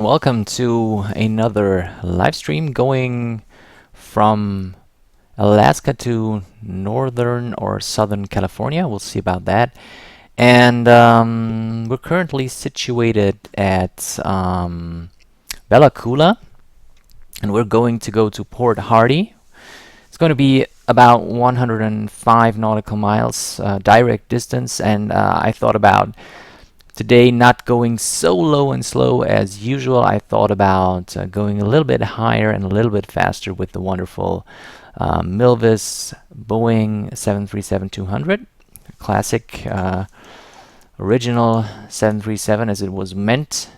Welcome to another live stream going from Alaska to northern or southern California. We'll see about that. And we're currently situated at Bella Coola, and we're going to go to Port Hardy. It's going to be about 105 nautical miles direct distance, and I thought about today not going so low and slow as usual. I thought about going a little bit higher and a little bit faster with the wonderful Milvis Boeing 737-200, classic original 737 as it was meant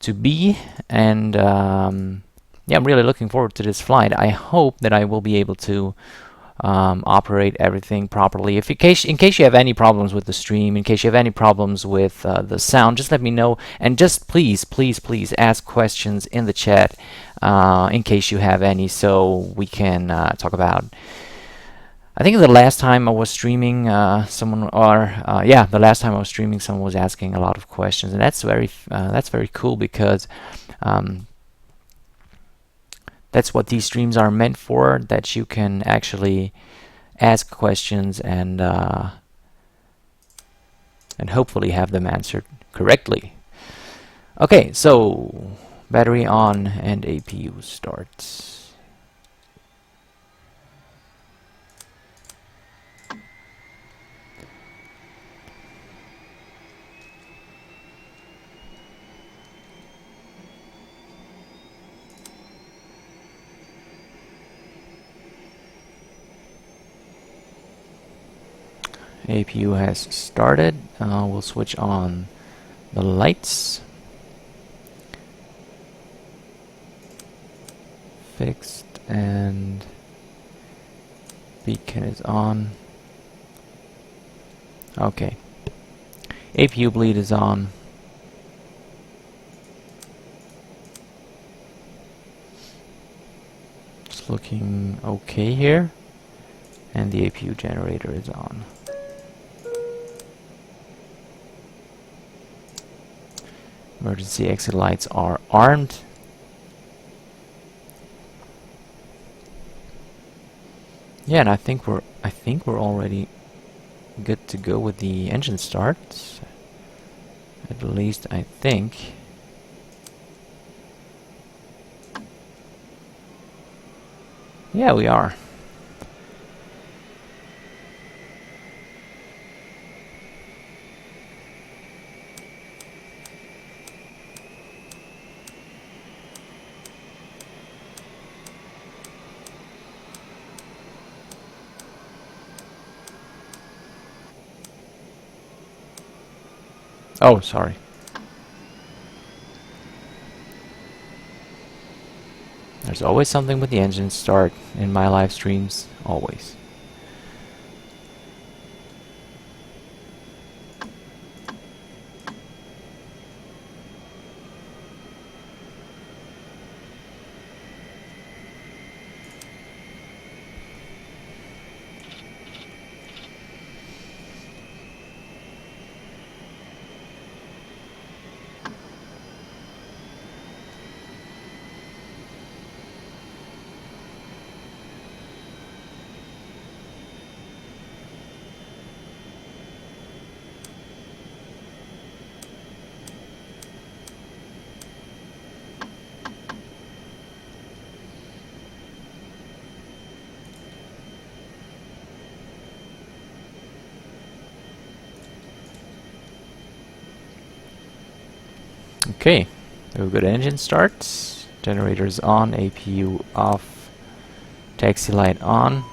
to be. And yeah, I'm really looking forward to this flight. I hope that I will be able to operate everything properly. If in case you have any problems with the stream, in case you have any problems with the sound, just let me know. And just please, please, please ask questions in the chat in case you have any, so we can talk about. I think the last time I was streaming, the last time I was streaming, someone was asking a lot of questions, and that's very cool because. That's what these streams are meant for, that you can actually ask questions and hopefully have them answered correctly. Okay, so battery on and APU starts. APU has started. We'll switch on the lights. Fixed, and beacon is on. Okay. APU bleed is on. It's looking okay here. And the APU generator is on. Emergency exit lights are armed. Yeah, and I think we're already good to go with the engine start. At least I think. Yeah, we are. Oh, sorry. There's always something with the engine start in my live streams. Always. Okay, we've got engine starts, generators on, APU off, taxi light on.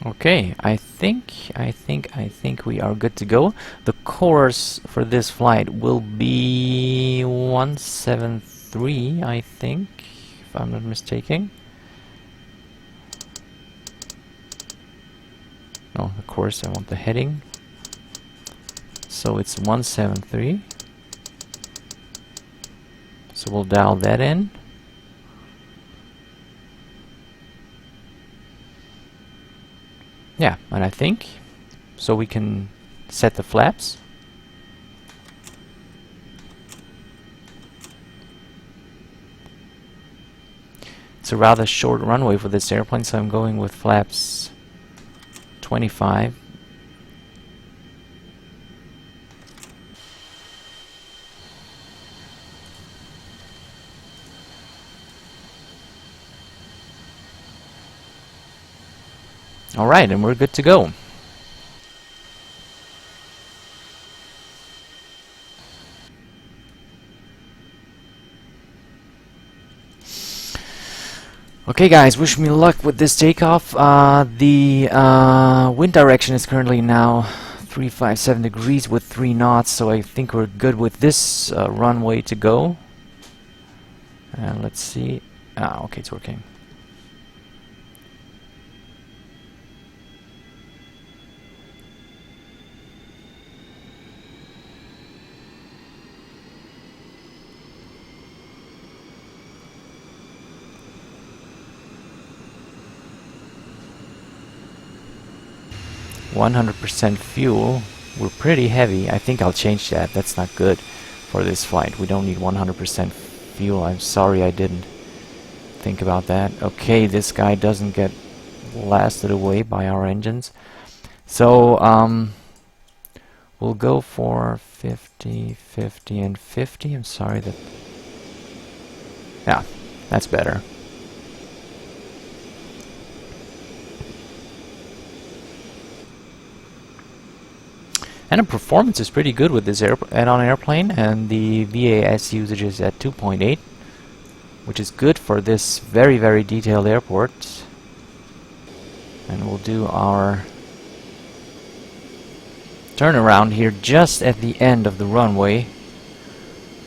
Okay, I think we are good to go. The course for this flight will be 173, I think, if I'm not mistaken. No, the course, I want the heading. So it's 173. So we'll dial that in. Yeah, and I think so we can set the flaps. It's a rather short runway for this airplane, so I'm going with flaps 25. Alright, and we're good to go. Okay guys, wish me luck with this takeoff. The wind direction is currently now 357 degrees with 3 knots, so I think we're good with this runway to go. And let's see. Okay, it's working. %100% fuel. We're pretty heavy. I think I'll change that. That's not good for this flight. We don't need 100% fuel. I'm sorry I didn't think about that. Okay, this guy doesn't get blasted away by our engines. So we'll go for 50, 50, and 50. I'm sorry that... Yeah, that's better. And the performance is pretty good with this add-on airplane, and the VAS usage is at 2.8, which is good for this very, very detailed airport. And we'll do our turnaround here just at the end of the runway,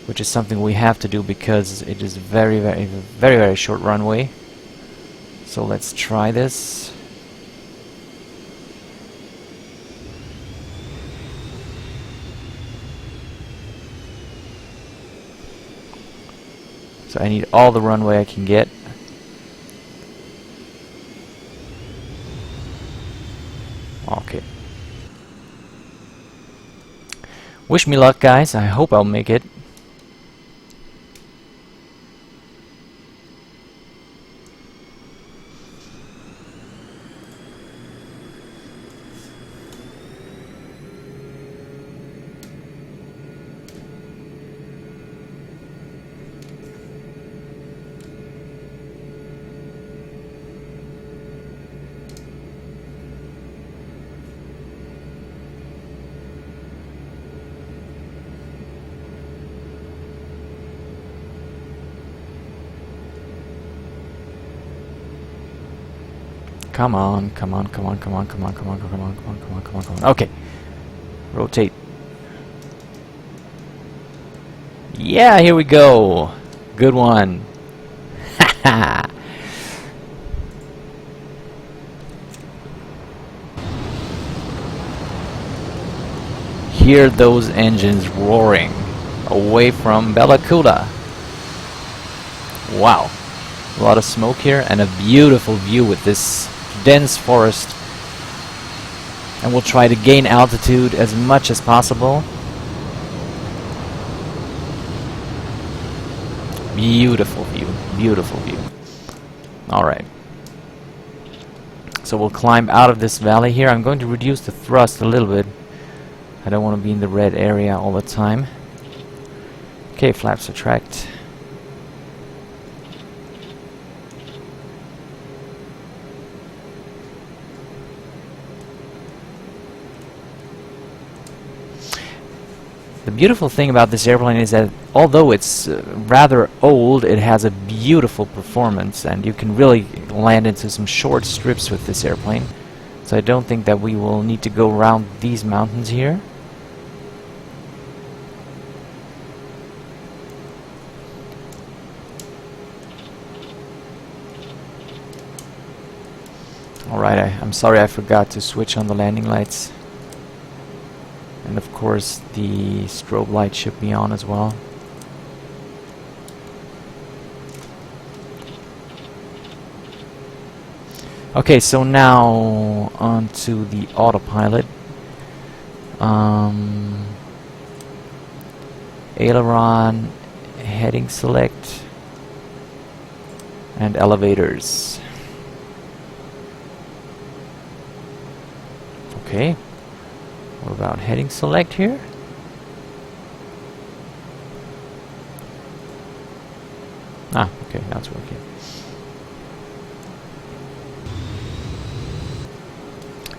which is something we have to do because it is very short runway. So let's try this. So I need all the runway I can get. Okay. Wish me luck, guys. I hope I'll make it. Come on, come on, come on, come on, come on, come on, come on, come on, come on, come on, come on. Okay. Rotate. Yeah, here we go. Good one. Haha. Hear those engines roaring away from Bellacula. Wow. A lot of smoke here and a beautiful view with this dense forest. And we'll try to gain altitude as much as possible. Beautiful view, beautiful view. Alright. So we'll climb out of this valley here. I'm going to reduce the thrust a little bit. I don't want to be in the red area all the time. Okay, flaps retract. The beautiful thing about this airplane is that although it's rather old, it has a beautiful performance, and you can really land into some short strips with this airplane. So I don't think that we will need to go around these mountains here. Alright, I'm sorry I forgot to switch on the landing lights. And of course the strobe light should be on as well. Okay, so now onto the autopilot. Aileron, heading select, and elevators. Okay, what about heading select here? Ah, okay, now it's working.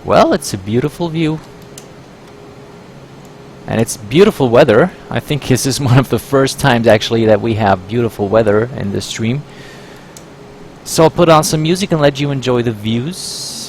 Well, it's a beautiful view. And it's beautiful weather. I think this is one of the first times actually that we have beautiful weather in this stream. So I'll put on some music and let you enjoy the views.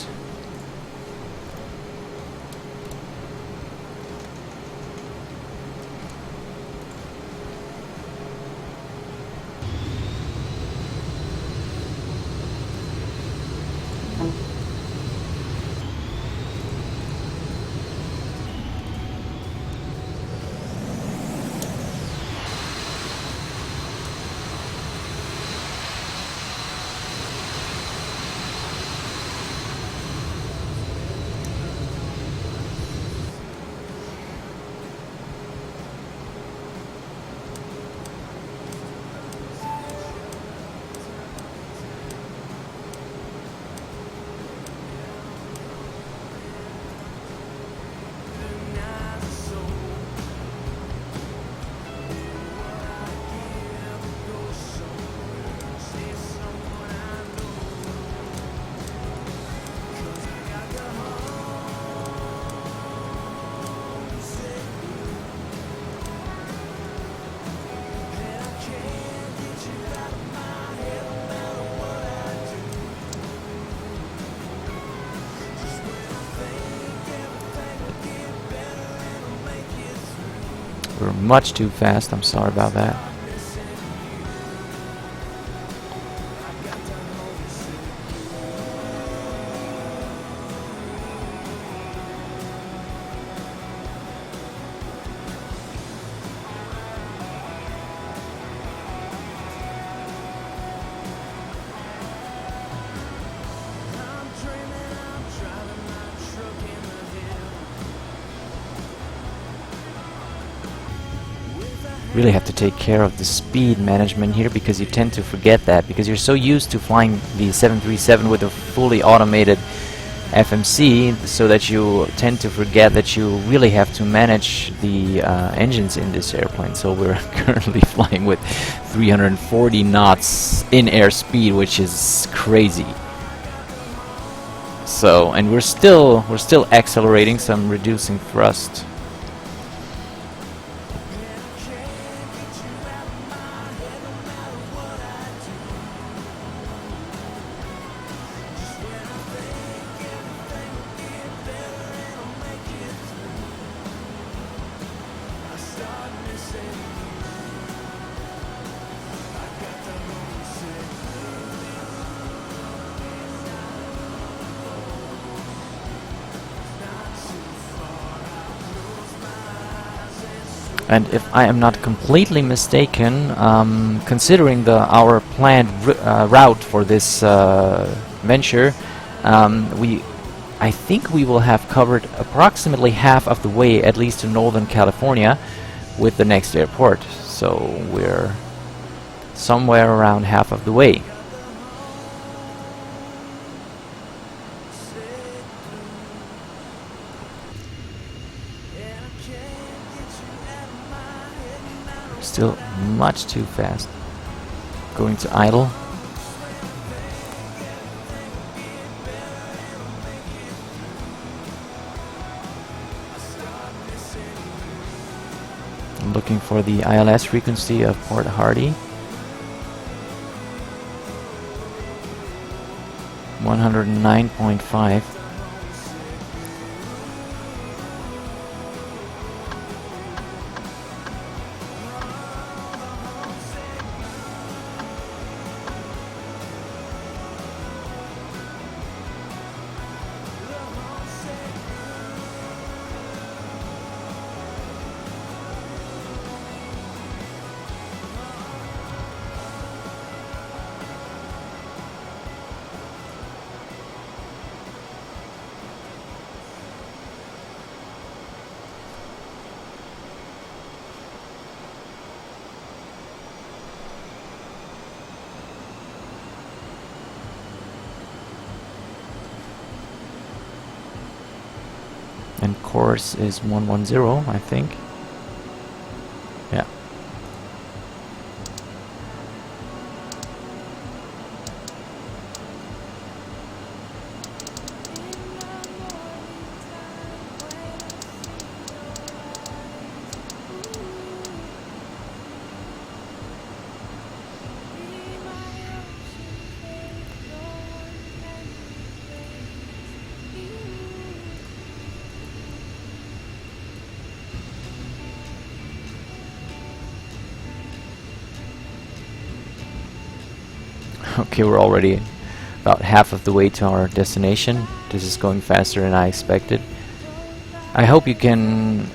We're much too fast, I'm sorry about that. Really have to take care of the speed management here, because you tend to forget that, because you're so used to flying the 737 with a fully automated FMC, so that you tend to forget that you really have to manage the engines in this airplane. So we're currently flying with 340 knots in air speed, which is crazy. So, and we're still accelerating, so I'm reducing thrust. And if I am not completely mistaken, considering our planned route for this venture, I think we will have covered approximately half of the way, at least to Northern California, with the next airport. So we're somewhere around half of the way. Still much too fast. Going to idle. I'm looking for the ILS frequency of Port Hardy. 109.5. And course is 110, I think. Yeah. Okay, we're already about half of the way to our destination. This is going faster than I expected. I hope you can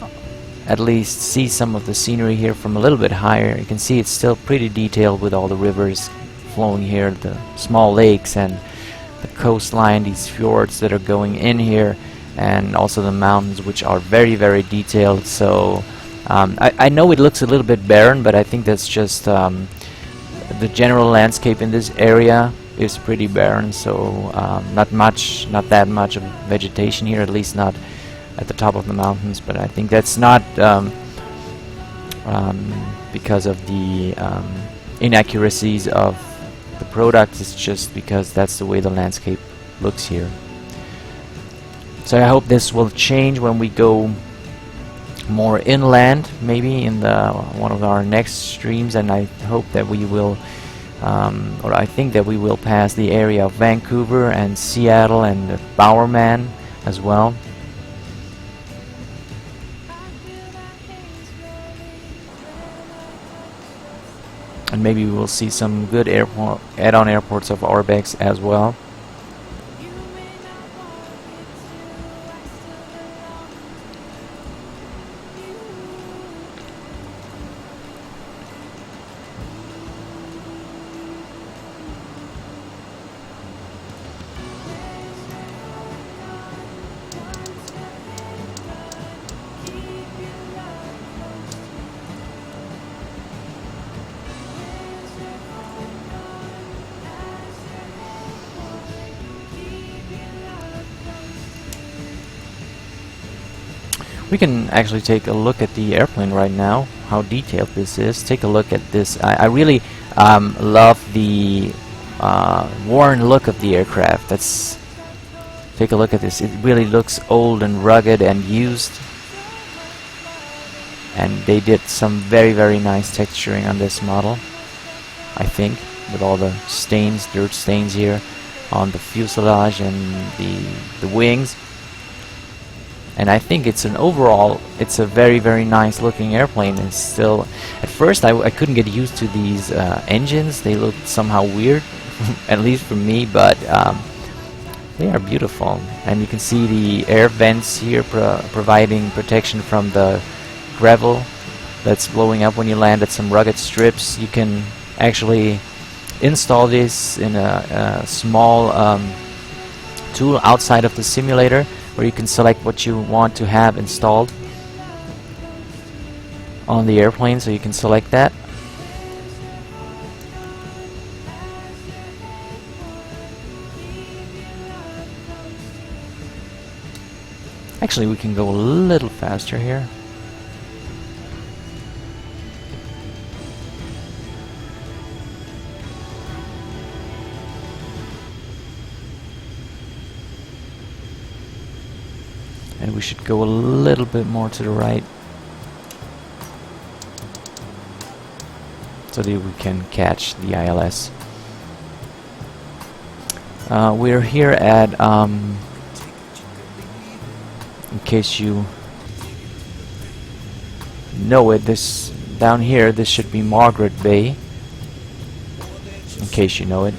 at least see some of the scenery here from a little bit higher. You can see it's still pretty detailed with all the rivers flowing here, the small lakes and the coastline, these fjords that are going in here, and also the mountains, which are very, very detailed. So I know it looks a little bit barren, but I think that's just the general landscape in this area is pretty barren, so not that much of vegetation here, at least not at the top of the mountains. But I think that's not because of the inaccuracies of the product. It's just because that's the way the landscape looks here. So I hope this will change when we go more inland, maybe in the one of our next streams, and I hope that we will or I think that we will pass the area of Vancouver and Seattle and Bowerman as well. And maybe we will see some good add-on airports of ORBX as well. We can actually take a look at the airplane right now, how detailed this is. Take a look at this. I really love the worn look of the aircraft. Take a look at this. It really looks old and rugged and used. And they did some very, very nice texturing on this model, I think, with all the stains, dirt stains here on the fuselage and the wings. And I think it's it's a very, very nice looking airplane. It's still, at first I couldn't get used to these engines. They looked somehow weird, at least for me, but they are beautiful. And you can see the air vents here providing protection from the gravel that's blowing up when you land at some rugged strips. You can actually install this in a small tool outside of the simulator, where you can select what you want to have installed on the airplane, so you can select that. Actually, we can go a little faster here. And we should go a little bit more to the right, so that we can catch the ILS. We're here at, in case you know it, this down here, this should be Margaret Bay, in case you know it.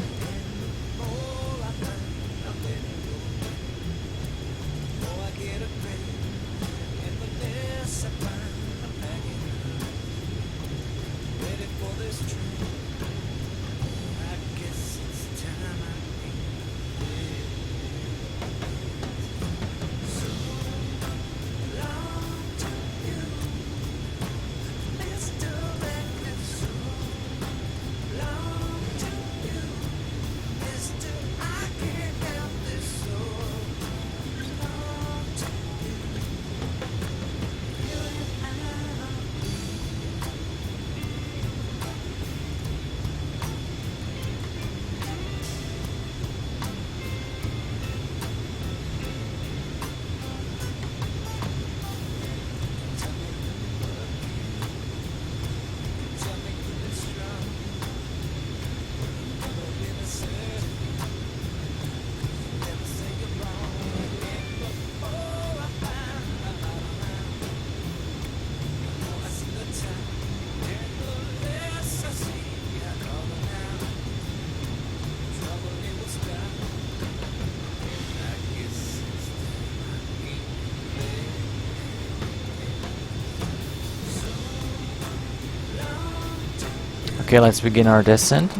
Okay, let's begin our descent.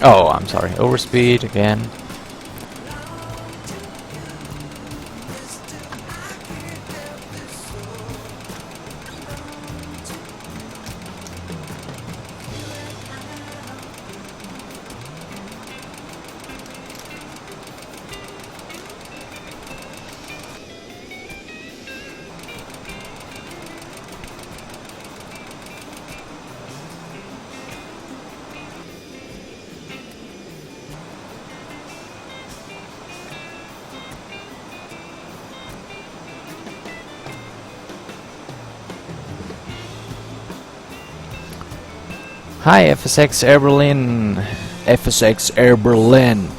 Oh, I'm sorry. Overspeed again. Hi, FSX Air Berlin. FSX Air Berlin.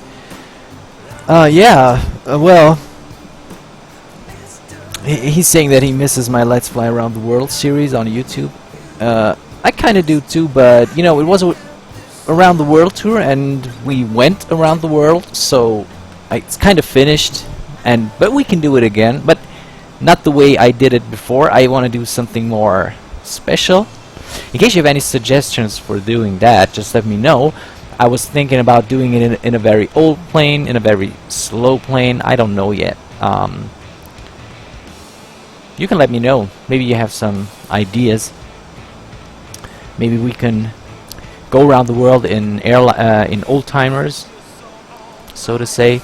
Yeah, well, he's saying that he misses my Let's Fly Around the World series on YouTube. I kind of do too, but you know, it was a around the world tour, and we went around the world, so it's kind of finished. But we can do it again, but not the way I did it before. I want to do something more special. In case you have any suggestions for doing that, just let me know. I was thinking about doing it in a very old plane, in a very slow plane. I don't know yet. You can let me know. Maybe you have some ideas. Maybe we can go around the world in in old timers, so to say.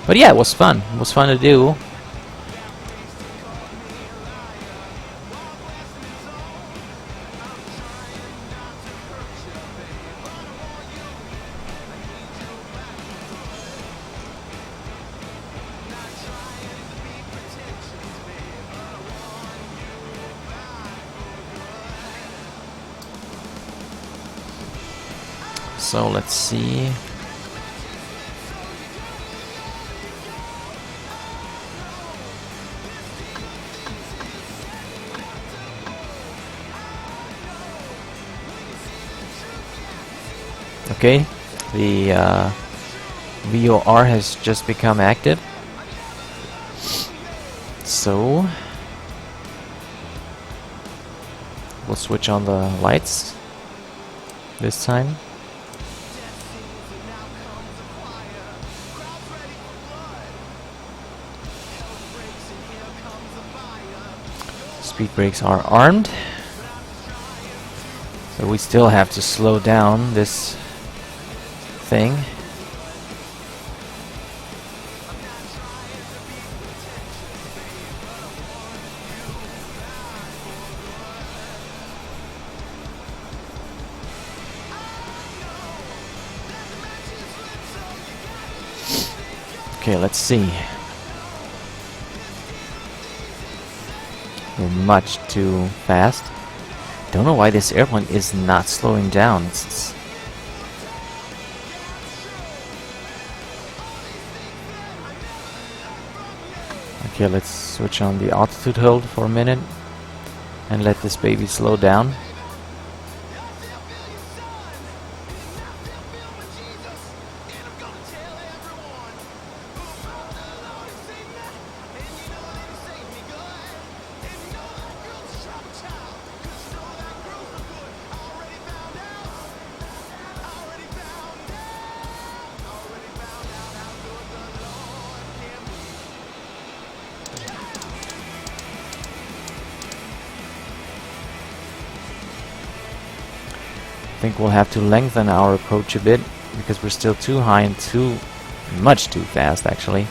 But yeah, it was fun. It was fun to do. So let's see. Okay, the VOR has just become active. So we'll switch on the lights this time. Speed brakes are armed, so we still have to slow down this thing. Okay, let's see. We're much too fast. Don't know why this airplane is not slowing down. Okay, let's switch on the altitude hold for a minute and let this baby slow down. I think we'll have to lengthen our approach a bit because we're still too high and much too fast actually.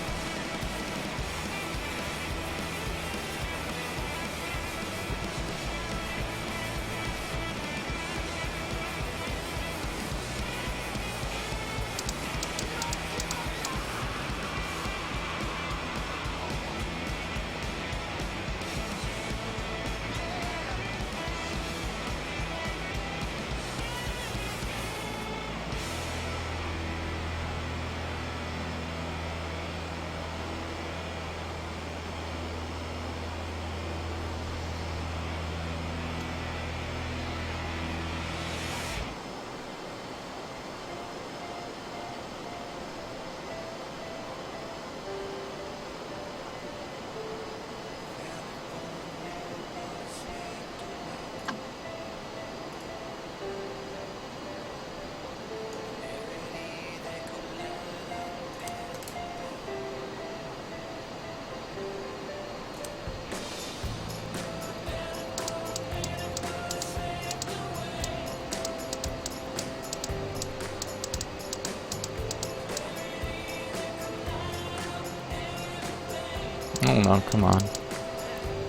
Oh no, come on.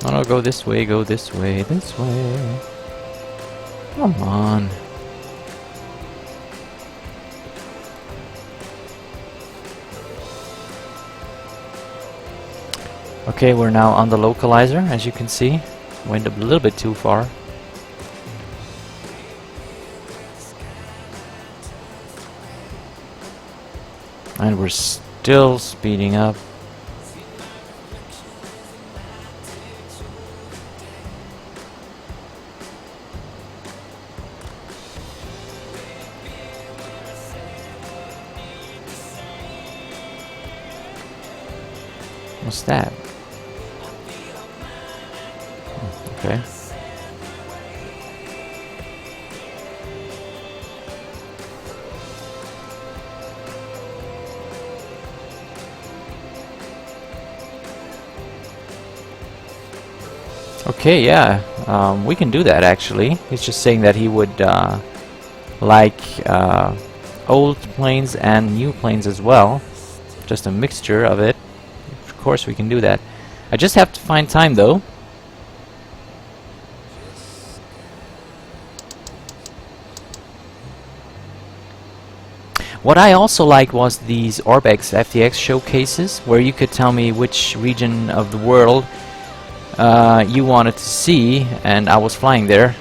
No, no, go this way, this way. Come on. Okay, we're now on the localizer, as you can see. Went a little bit too far. And we're still speeding up. What's that? Okay. Okay, yeah, we can do that actually. He's just saying that he would like old planes and new planes as well. Just a mixture of it. Of course we can do that. I just have to find time though. What I also liked was these ORBX FTX showcases, where you could tell me which region of the world you wanted to see, and I was flying there.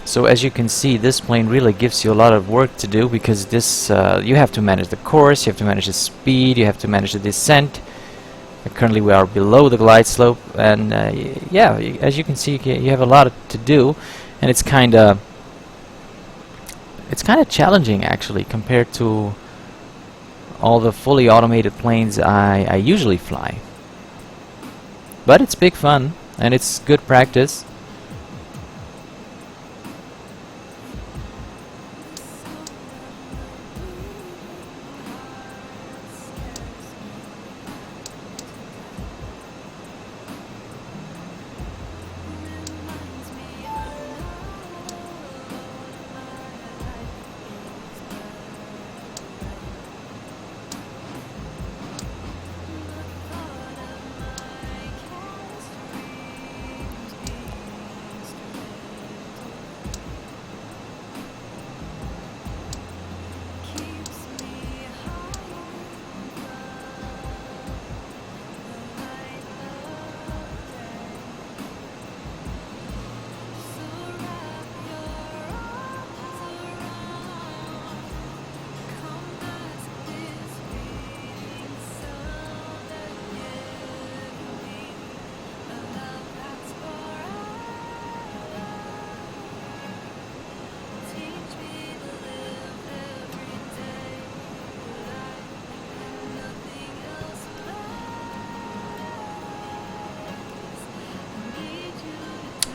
So as you can see, this plane really gives you a lot of work to do, because this you have to manage the course, you have to manage the speed, you have to manage the descent. Currently we are below the glide slope, and yeah, as you can see, you have a lot to do, and it's kind of challenging actually compared to all the fully automated planes I usually fly. But it's big fun, and it's good practice.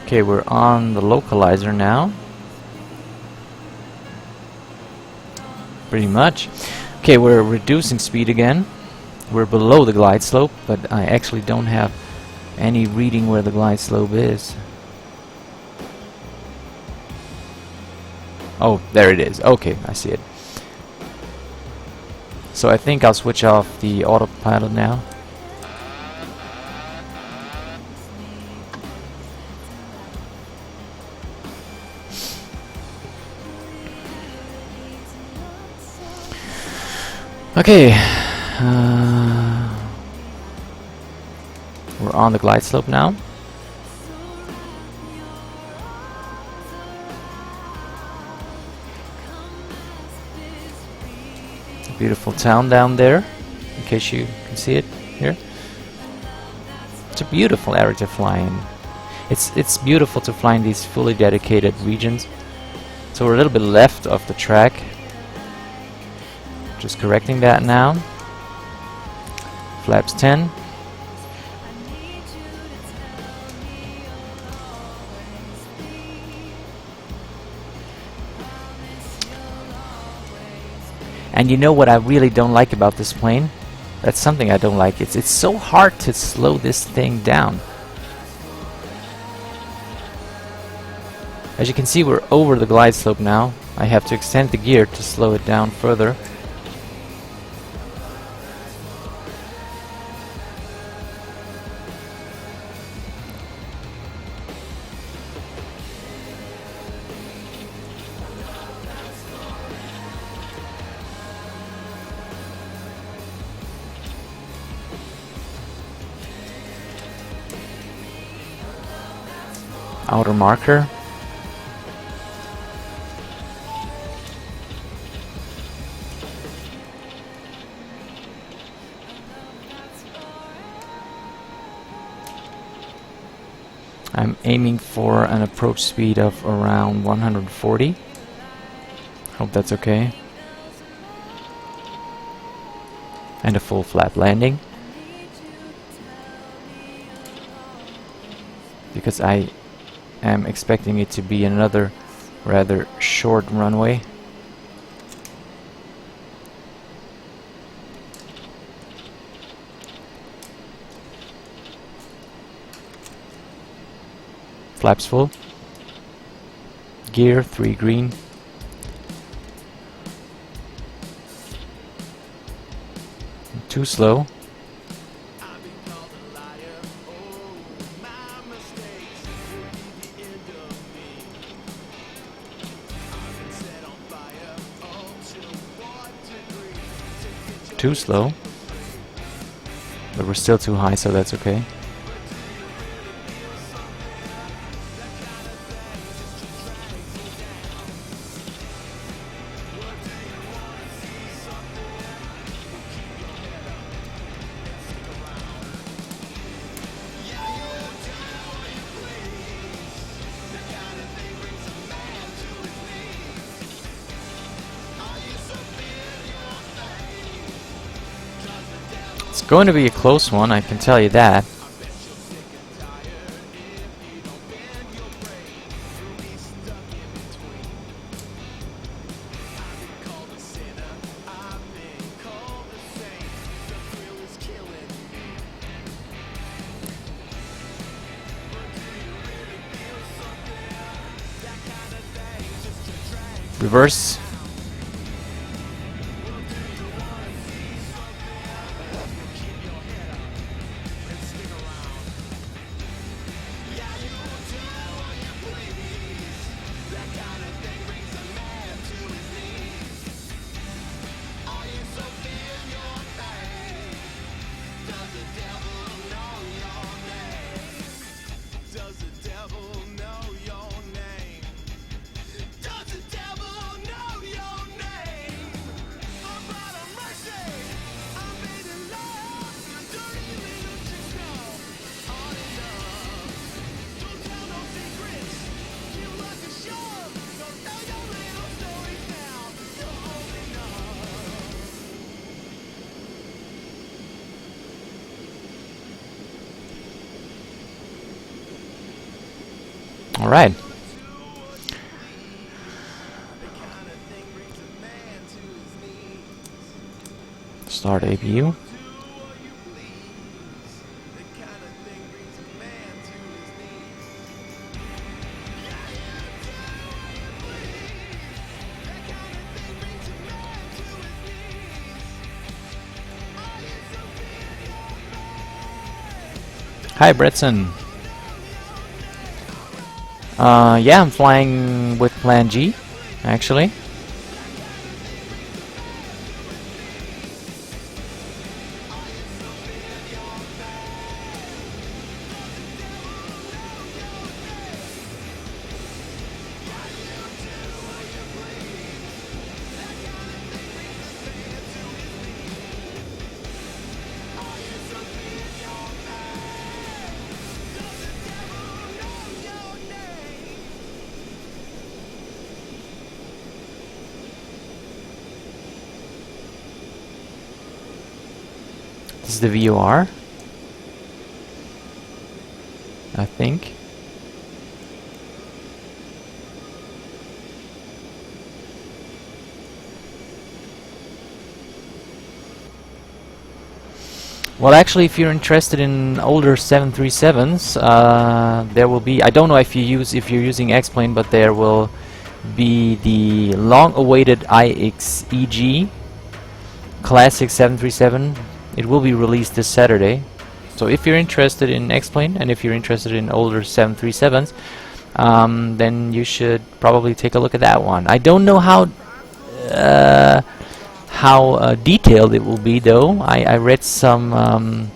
Okay, we're on the localizer now. Pretty much. Okay, we're reducing speed again. We're below the glide slope, but I actually don't have any reading where the glide slope is. Oh, there it is. Okay, I see it. So I think I'll switch off the autopilot now. Okay, we're on the glide slope now. Beautiful town down there, in case you can see it here. It's a beautiful area to fly in. It's beautiful to fly in these fully dedicated regions. So we're a little bit left of the track. Just correcting that now. Flaps 10. And you know what I really don't like about this plane? That's something I don't like. It's so hard to slow this thing down. As you can see, we're over the glide slope now. I have to extend the gear to slow it down further. Outer marker. I'm aiming for an approach speed of around 140. Hope that's okay. And a full flat landing. Because I am expecting it to be another rather short runway. Flaps full. Gear 3 green. Too slow. Too slow. But we're still too high, so that's okay. It's going to be a close one, I can tell you that. Reverse. All right. Start APU. Hi, Bretson. Yeah, I'm flying with Plan G, actually. This is the VOR, I think. Well, actually, if you're interested in older 737s, there will be. I don't know if you're using X-Plane, but there will be the long-awaited IXEG Classic 737. It will be released this Saturday. So if you're interested in X-Plane and if you're interested in older 737s, then you should probably take a look at that one. I don't know how detailed it will be, though. I read some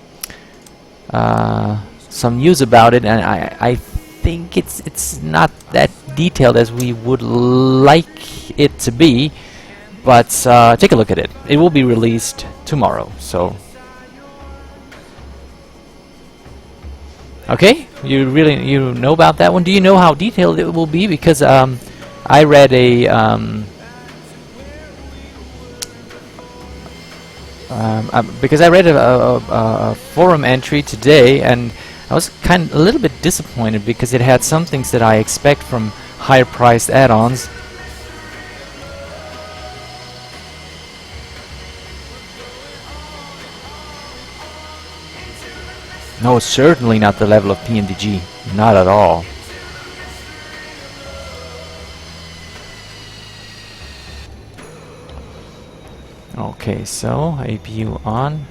news about it, and I think it's not that detailed as we would like it to be. But take a look at it. It will be released tomorrow. So, okay, you know about that one? Do you know how detailed it will be? Because I read a forum entry today, and I was a little bit disappointed because it had some things that I expect from higher priced add-ons. No, certainly not the level of PMDG. Not at all. Okay, so APU on.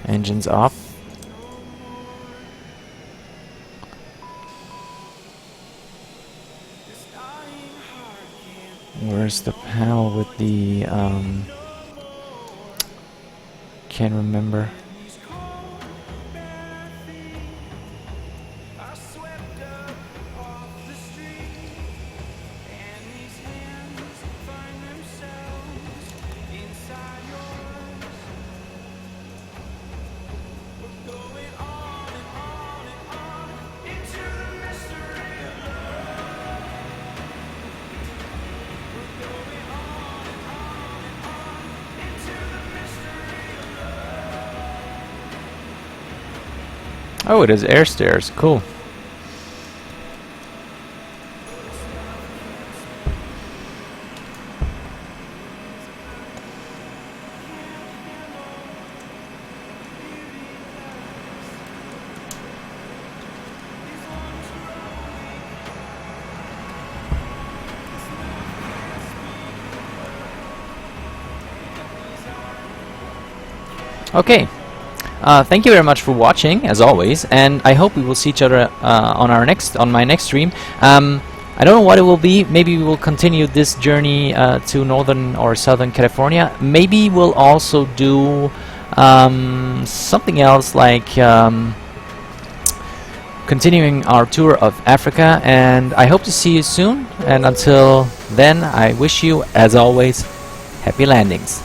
Engines off. Where's the panel with the can't remember. Oh, it is air stairs. Cool. Okay. Thank you very much for watching, as always, and I hope we will see each other on my next stream. I don't know what it will be. Maybe we will continue this journey to northern or southern California. Maybe we'll also do something else, like continuing our tour of Africa. And I hope to see you soon. And until then, I wish you, as always, happy landings.